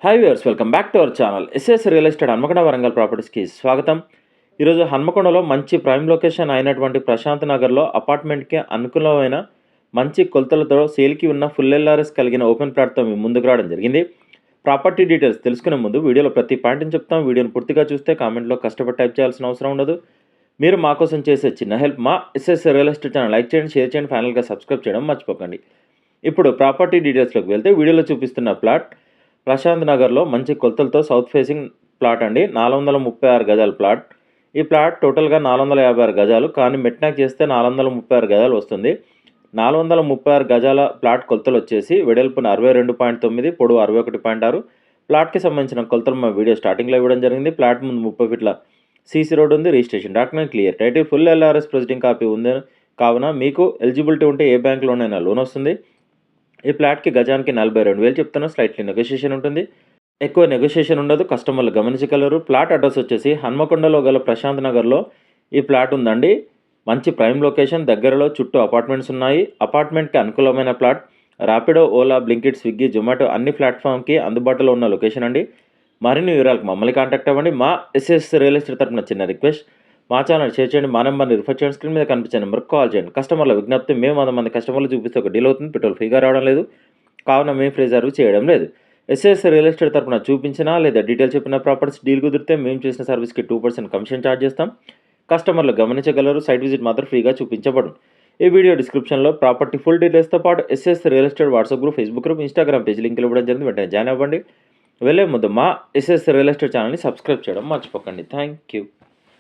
Hi viewers, welcome back to our channel. SS real estate Hanamkonda Warangal ప్రాపర్టీస్కి స్వాగతం. ఈరోజు హన్మకొండలో మంచి ప్రైమ్ లొకేషన్ అయినటువంటి ప్రశాంత్ నగర్లో అపార్ట్మెంట్కి అనుకూలమైన మంచి కొలతలతో సేల్కి ఉన్న ఫుల్ ఎల్ఆర్ఎస్ కలిగిన ఓపెన్ ప్లాట్తో మేము ముందుకు రావడం జరిగింది. ప్రాపర్టీ డీటెయిల్స్ తెలుసుకునే ముందు వీడియోలో ప్రతి పాయింట్ని చెప్తాం. వీడియోని పూర్తిగా చూస్తే కామెంట్లో కష్టపడి టైప్ చేయాల్సిన అవసరం ఉండదు. మీరు మా కోసం చేసే చిన్న హెల్ప్ మా SS real estate channel like చేయండి, షేర్ చేయండి, ఫైనల్గా సబ్స్క్రైబ్ చేయడం మర్చిపోకండి. ఇప్పుడు ప్రాపర్టీ డీటెయిల్స్లోకి వెళ్తే వీడియోలో చూపిస్తున్న ప్లాట్ ప్రశాంత్ నగర్లో మంచి కొలతలతో సౌత్ ఫేసింగ్ ప్లాట్ అండి. 436 గజాల ప్లాట్. ఈ ప్లాట్ టోటల్గా 456 గజాలు, కానీ మెట్నాక్ చేస్తే 436 గజాలు వస్తుంది. 436 గజాల ప్లాట్ కొలతలు వచ్చేసి వెడల్పున 62.9, పొడవు 61.6. ప్లాట్కి సంబంధించిన కొలతలు మా వీడియో స్టార్టింగ్లో ఇవ్వడం జరిగింది. ప్లాట్ ముందు 30 ఫీట్ల సీసీ రోడ్ ఉంది. Registration document clear, title full LRS proceeding copy ఉంది. కావున మీకు ఎలిజిబిలిటీ ఉంటే ఏ బ్యాంక్లోనైనా లోన్ వస్తుంది. ఈ ప్లాట్కి గజానికి 42,000 చెప్తున్నా. స్లైట్లీ నెగోషియేషన్ ఉంటుంది, ఎక్కువ నెగోషియేషన్ ఉండదు. కస్టమర్లు గమనించగలరు. ప్లాట్ అడ్రస్ వచ్చేసి హన్మకొండలో గల ప్రశాంత్ నగర్లో ఈ ప్లాట్ ఉందండి. మంచి ప్రైమ్ లొకేషన్, దగ్గరలో చుట్టూ అపార్ట్మెంట్స్ ఉన్నాయి. అపార్ట్మెంట్కి అనుకూలమైన plot. Rapido, Ola, Blinkit, Swiggy, Zomato అన్ని ప్లాట్ఫామ్కి అందుబాటులో ఉన్న లొకేషన్ అండి. మరిన్ని వివరాలకు మమ్మల్ని కాంటాక్ట్ అవ్వండి. మా ఎస్ఎస్ రియల్ ఎస్టేట్ తరపున చిన్న రిక్వెస్ట్, మా ఛానల్ షేర్ చేయండి, మా నెంబర్ని రిఫర్ చేయండి, స్క్రీన్ మీద కనిపించే నెంబర్కి కాల్ చేయండి. కస్టమర్ల విజ్ఞప్తి, మేము 100 మంది కస్టమర్లు చూపిస్తే ఒక డీల్ అవుతుంది. పెట్రోల్ ఫ్రీగా రావడం లేదు, కావున మేము ఫ్రీ రిజర్వ్ చేయడం లేదు. ఎస్ఎస్ రియల్ ఎస్టేట్ తరపున చూపించినా లేదా డీటెయిల్ చెప్పిన ప్రాపర్టీస్ డీల్ కుదిరితే మేము చేసిన సర్వీస్కి 2% కమిషన్ ఛార్జ్ చేస్తాం. కస్టమర్లు గమనించగలరు. సైట్ విజిట్ మాత్రం ఫ్రీగా చూపించబడు. ఈ వీడియో డిస్క్రిప్షన్లో ప్రాపర్టీ ఫుల్ డీటెయిల్స్తో పాటు SS real estate WhatsApp group, Facebook group, Instagram page లింకులు ఇవ్వడం జరిగింది. వెంటనే జాయిన్ అవ్వండి. వెళ్ళే ముందు మా ఎస్ఎస్ రియల్ ఎస్టేట్ ఛానల్ని సబ్స్క్రైబ్ చేయడం మర్చిపోకండి. Thank you.